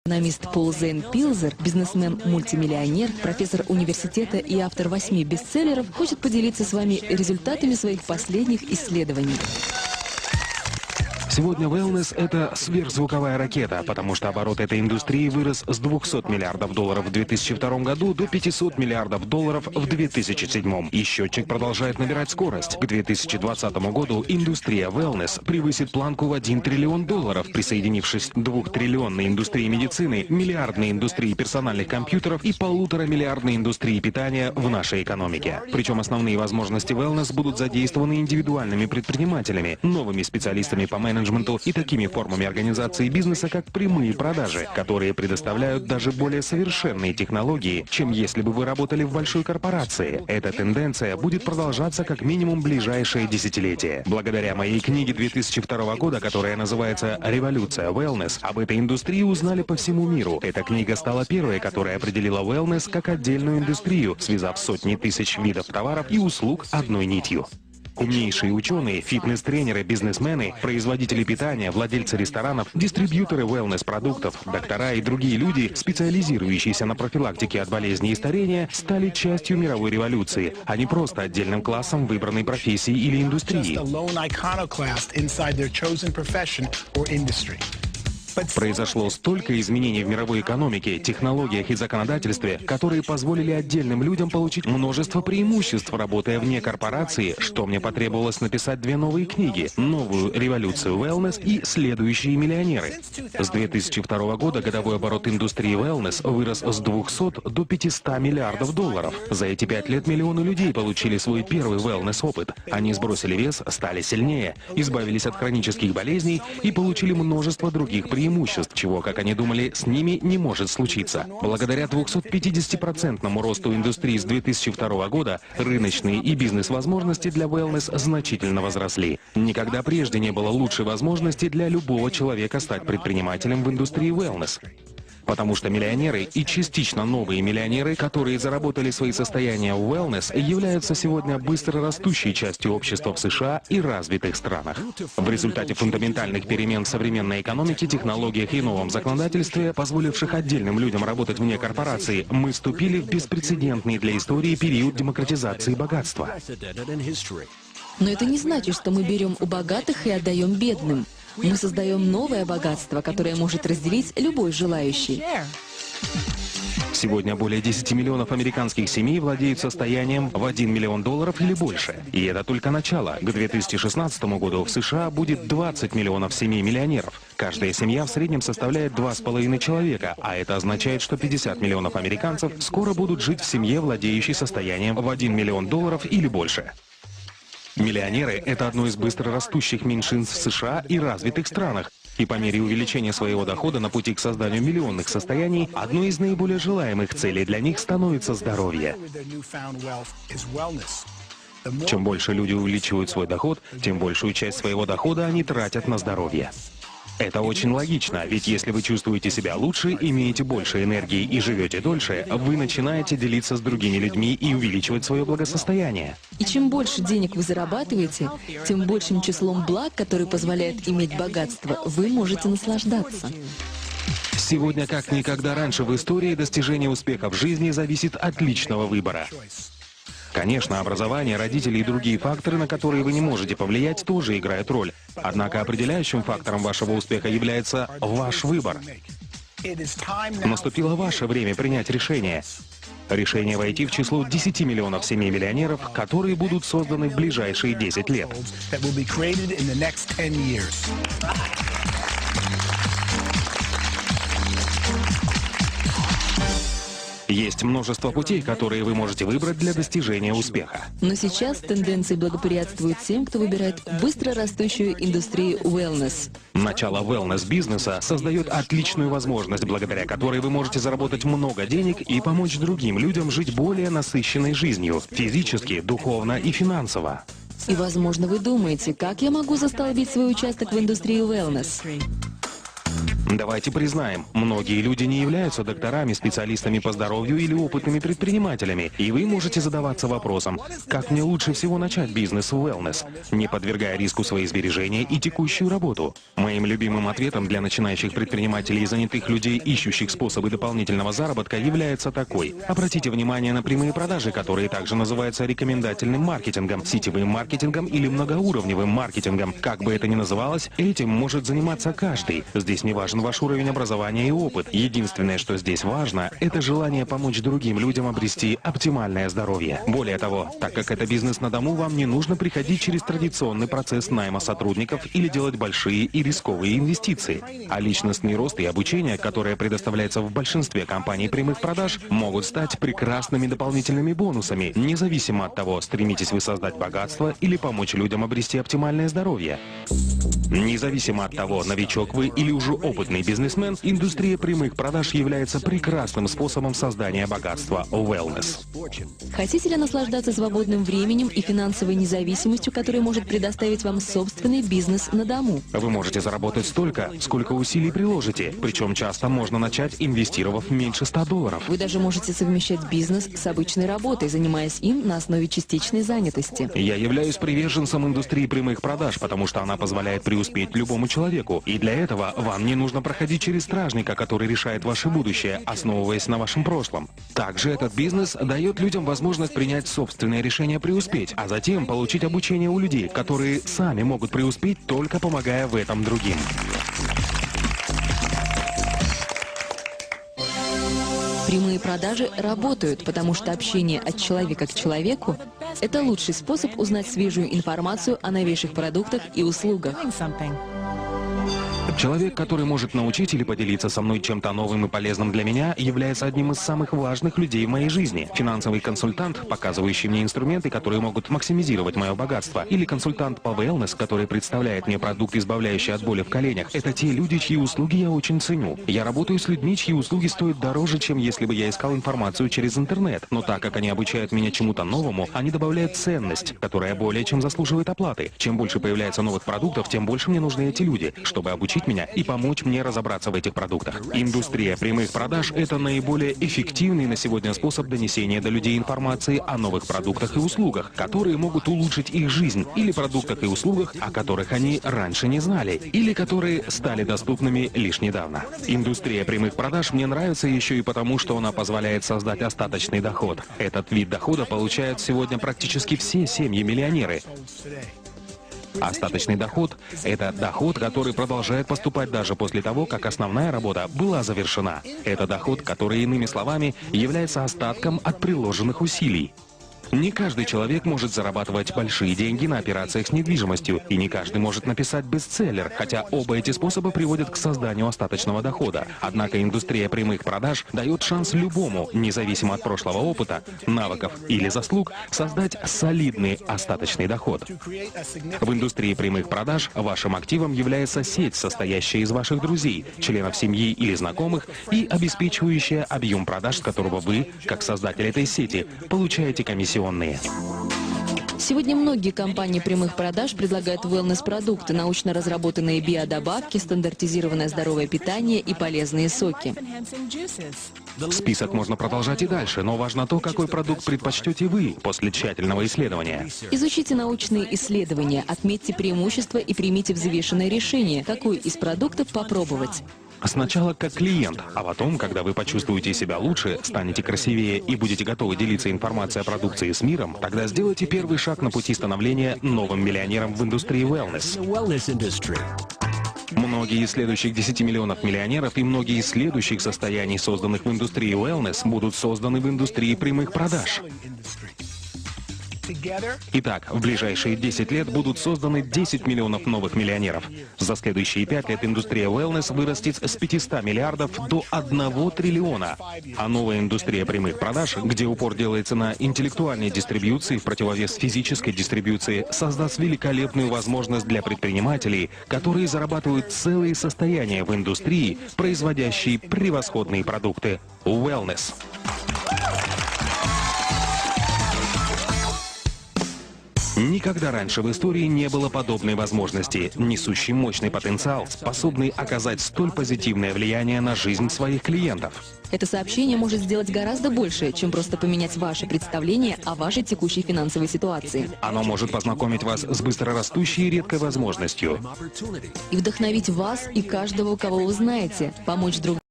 Экономист Пол Зейн Пилзер, бизнесмен-мультимиллионер, профессор университета и автор 8 бестселлеров, хочет поделиться с вами результатами своих последних исследований. Сегодня wellness – это сверхзвуковая ракета, потому что оборот этой индустрии вырос с $200 миллиардов в 2002 году до $500 миллиардов в 2007. И счетчик продолжает набирать скорость. К 2020 году индустрия wellness превысит планку в $1 триллион, присоединившись к 2-триллионной индустрии медицины, миллиардной индустрии персональных компьютеров и 1,5-миллиардной индустрии питания в нашей экономике. Причем основные возможности wellness будут задействованы индивидуальными предпринимателями, новыми специалистами по менеджменту и такими формами организации бизнеса, как прямые продажи, которые предоставляют даже более совершенные технологии, чем если бы вы работали в большой корпорации. Эта тенденция будет продолжаться как минимум ближайшее десятилетие. Благодаря моей книге 2002 года, которая называется «Революция wellness», об этой индустрии узнали по всему миру. Эта книга стала первой, которая определила wellness как отдельную индустрию, связав сотни тысяч видов товаров и услуг одной нитью. Умнейшие ученые, фитнес-тренеры, бизнесмены, производители питания, владельцы ресторанов, дистрибьюторы wellness-продуктов, доктора и другие люди, специализирующиеся на профилактике от болезней и старения, стали частью мировой революции, а не просто отдельным классом выбранной профессии или индустрии. Произошло столько изменений в мировой экономике, технологиях и законодательстве, которые позволили отдельным людям получить множество преимуществ, работая вне корпорации, что мне потребовалось написать 2 новые книги: «Новую революцию wellness» и «Следующие миллионеры». С 2002 года годовой оборот индустрии wellness вырос с 200 до $500 миллиардов. За эти 5 лет миллионы людей получили свой первый wellness-опыт. Они сбросили вес, стали сильнее, избавились от хронических болезней и получили множество других преимуществ, чего, как они думали, с ними не может случиться. Благодаря 250% росту индустрии с 2002 года рыночные и бизнес-возможности для wellness значительно возросли. Никогда прежде не было лучшей возможности для любого человека стать предпринимателем в индустрии wellness. Потому что миллионеры и частично новые миллионеры, которые заработали свои состояния в wellness, являются сегодня быстро растущей частью общества в США и развитых странах. В результате фундаментальных перемен в современной экономике, технологиях и новом законодательстве, позволивших отдельным людям работать вне корпорации, мы вступили в беспрецедентный для истории период демократизации богатства. Но это не значит, что мы берем у богатых и отдаем бедным. Мы создаем новое богатство, которое может разделить любой желающий. Сегодня более 10 миллионов американских семей владеют состоянием в $1 миллион или больше. И это только начало. К 2016 году в США будет 20 миллионов семей-миллионеров. Каждая семья в среднем составляет 2,5 человека, а это означает, что 50 миллионов американцев скоро будут жить в семье, владеющей состоянием в $1 миллион или больше. Миллионеры – это одно из быстро растущих меньшинств в США и развитых странах. И по мере увеличения своего дохода на пути к созданию миллионных состояний, одной из наиболее желаемых целей для них становится здоровье. Чем больше люди увеличивают свой доход, тем большую часть своего дохода они тратят на здоровье. Это очень логично, ведь если вы чувствуете себя лучше, имеете больше энергии и живете дольше, вы начинаете делиться с другими людьми и увеличивать свое благосостояние. И чем больше денег вы зарабатываете, тем большим числом благ, которые позволяют иметь богатство, вы можете наслаждаться. Сегодня, как никогда раньше в истории, достижение успеха в жизни зависит от личного выбора. Конечно, образование, родители и другие факторы, на которые вы не можете повлиять, тоже играют роль. Однако определяющим фактором вашего успеха является ваш выбор. Наступило ваше время принять решение. Решение войти в число 10 миллионов семей-миллионеров, которые будут созданы в ближайшие 10 лет. Есть множество путей, которые вы можете выбрать для достижения успеха. Но сейчас тенденции благоприятствуют тем, кто выбирает быстро растущую индустрию wellness. Начало wellness-бизнеса создает отличную возможность, благодаря которой вы можете заработать много денег и помочь другим людям жить более насыщенной жизнью, физически, духовно и финансово. И, возможно, вы думаете, как я могу застолбить свой участок в индустрии wellness? Давайте признаем, многие люди не являются докторами, специалистами по здоровью или опытными предпринимателями, и вы можете задаваться вопросом, как мне лучше всего начать бизнес в wellness, не подвергая риску свои сбережения и текущую работу. Моим любимым ответом для начинающих предпринимателей и занятых людей, ищущих способы дополнительного заработка, является такой. Обратите внимание на прямые продажи, которые также называются рекомендательным маркетингом, сетевым маркетингом или многоуровневым маркетингом. Как бы это ни называлось, этим может заниматься каждый. Здесь не важен ваш уровень образования и опыт. Единственное, что здесь важно, это желание помочь другим людям обрести оптимальное здоровье. Более того, так как это бизнес на дому, вам не нужно приходить через традиционный процесс найма сотрудников или делать большие и рисковые инвестиции. А личностный рост и обучение, которое предоставляется в большинстве компаний прямых продаж, могут стать прекрасными дополнительными бонусами, независимо от того, стремитесь вы создать богатство или помочь людям обрести оптимальное здоровье. Независимо от того, новичок вы или уже опытный бизнесмен, индустрия прямых продаж является прекрасным способом создания богатства в wellness. Хотите ли наслаждаться свободным временем и финансовой независимостью, которую может предоставить вам собственный бизнес на дому? Вы можете заработать столько, сколько усилий приложите, причем часто можно начать, инвестировав меньше $100. Вы даже можете совмещать бизнес с обычной работой, занимаясь им на основе частичной занятости. Я являюсь приверженцем индустрии прямых продаж, потому что она позволяет преуспеть любому человеку. И для этого вам не нужно проходить через стражника, который решает ваше будущее, основываясь на вашем прошлом. Также этот бизнес дает людям возможность принять собственное решение преуспеть, а затем получить обучение у людей, которые сами могут преуспеть, только помогая в этом другим. Прямые продажи работают, потому что общение от человека к человеку – это лучший способ узнать свежую информацию о новейших продуктах и услугах. Человек, который может научить или поделиться со мной чем-то новым и полезным для меня, является одним из самых важных людей в моей жизни. Финансовый консультант, показывающий мне инструменты, которые могут максимизировать мое богатство, или консультант по wellness, который представляет мне продукт, избавляющий от боли в коленях, это те люди, чьи услуги я очень ценю. Я работаю с людьми, чьи услуги стоят дороже, чем если бы я искал информацию через интернет. Но так как они обучают меня чему-то новому, они добавляют ценность, которая более чем заслуживает оплаты. Чем больше появляется новых продуктов, тем больше мне нужны эти люди, чтобы обучить меня и помочь мне разобраться в этих продуктах. Индустрия прямых продаж – это наиболее эффективный на сегодня способ донесения до людей информации о новых продуктах и услугах, которые могут улучшить их жизнь, или продуктах и услугах, о которых они раньше не знали, или которые стали доступными лишь недавно. Индустрия прямых продаж мне нравится еще и потому, что она позволяет создать остаточный доход. Этот вид дохода получают сегодня практически все семьи-миллионеры. Остаточный доход – это доход, который продолжает поступать даже после того, как основная работа была завершена. Это доход, который, иными словами, является остатком от приложенных усилий. Не каждый человек может зарабатывать большие деньги на операциях с недвижимостью, и не каждый может написать бестселлер, хотя оба эти способа приводят к созданию остаточного дохода. Однако индустрия прямых продаж дает шанс любому, независимо от прошлого опыта, навыков или заслуг, создать солидный остаточный доход. В индустрии прямых продаж вашим активом является сеть, состоящая из ваших друзей, членов семьи или знакомых, и обеспечивающая объем продаж, с которого вы, как создатель этой сети, получаете комиссионные. Сегодня многие компании прямых продаж предлагают wellness-продукты, научно разработанные биодобавки, стандартизированное здоровое питание и полезные соки. Список можно продолжать и дальше, но важно то, какой продукт предпочтете вы после тщательного исследования. Изучите научные исследования, отметьте преимущества и примите взвешенное решение, какой из продуктов попробовать. Сначала как клиент, а потом, когда вы почувствуете себя лучше, станете красивее и будете готовы делиться информацией о продукции с миром, тогда сделайте первый шаг на пути становления новым миллионером в индустрии wellness. Многие из следующих 10 миллионов миллионеров и многие из следующих состояний, созданных в индустрии wellness, будут созданы в индустрии прямых продаж. Итак, в ближайшие 10 лет будут созданы 10 миллионов новых миллионеров. За следующие 5 лет индустрия wellness вырастет с 500 миллиардов до 1 триллиона. А новая индустрия прямых продаж, где упор делается на интеллектуальной дистрибьюции в противовес физической дистрибьюции, создаст великолепную возможность для предпринимателей, которые зарабатывают целые состояния в индустрии, производящей превосходные продукты. Wellness. Никогда раньше в истории не было подобной возможности, несущей мощный потенциал, способный оказать столь позитивное влияние на жизнь своих клиентов. Это сообщение может сделать гораздо больше, чем просто поменять ваше представление о вашей текущей финансовой ситуации. Оно может познакомить вас с быстрорастущей и редкой возможностью. И вдохновить вас и каждого, кого вы знаете, помочь друг